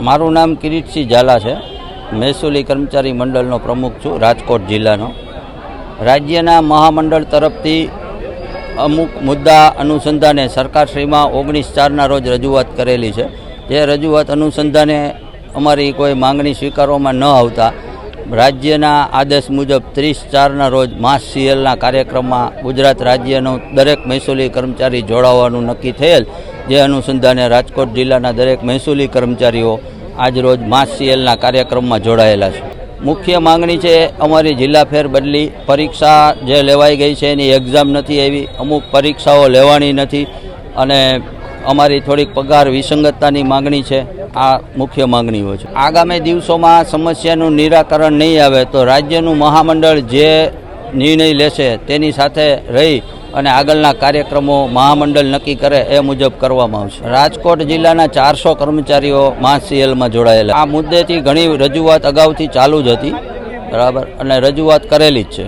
મારું નામ કિરીટસિંહ ઝાલા છે। મહેસૂલી કર્મચારી મંડળનો પ્રમુખ છું, રાજકોટ જિલ્લાનો। રાજ્યના મહામંડળ તરફથી અમુક મુદ્દા અનુસંધાને સરકારશ્રીમાં 19/4ના રોજ રજૂઆત કરેલી છે। જે રજૂઆત અનુસંધાને અમારી કોઈ માંગણી સ્વીકારવામાં ન આવતા રાજ્યના આદેશ મુજબ 30/4ના રોજ માસ સીએલના કાર્યક્રમમાં ગુજરાત રાજ્યનો દરેક મહેસૂલી કર્મચારી જોડાવાનું નક્કી થયેલ। જે અનુસંધાને રાજકોટ જિલ્લાના દરેક મહેસૂલી કર્મચારીઓ આજરોજ માસ સીએલના કાર્યક્રમમાં જોડાયેલા છે। મુખ્ય માંગણી છે અમારી જિલ્લા ફેરબદલી પરીક્ષા જે લેવાઈ ગઈ છે એની એક્ઝામ નથી આવી, અમુક પરીક્ષાઓ લેવાની નથી અને અમારી થોડીક પગાર વિસંગતતાની માંગણી છે। આ મુખ્ય માંગણીઓ છે। આગામી દિવસોમાં સમસ્યાનું નિરાકરણ નહીં આવે તો રાજ્યનું મહામંડળ જે નિર્ણય લેશે તેની સાથે રહી અને આગળના કાર્યક્રમો મહામંડળ નક્કી કરે એ મુજબ કરવામાં આવશે। રાજકોટ જિલ્લાના 400 કર્મચારીઓ માસ સીએલમાં જોડાયેલા। આ મુદ્દેથી ઘણી રજૂઆત અગાઉથી ચાલુ જ હતી, બરાબર, અને રજૂઆત કરેલી જ છે।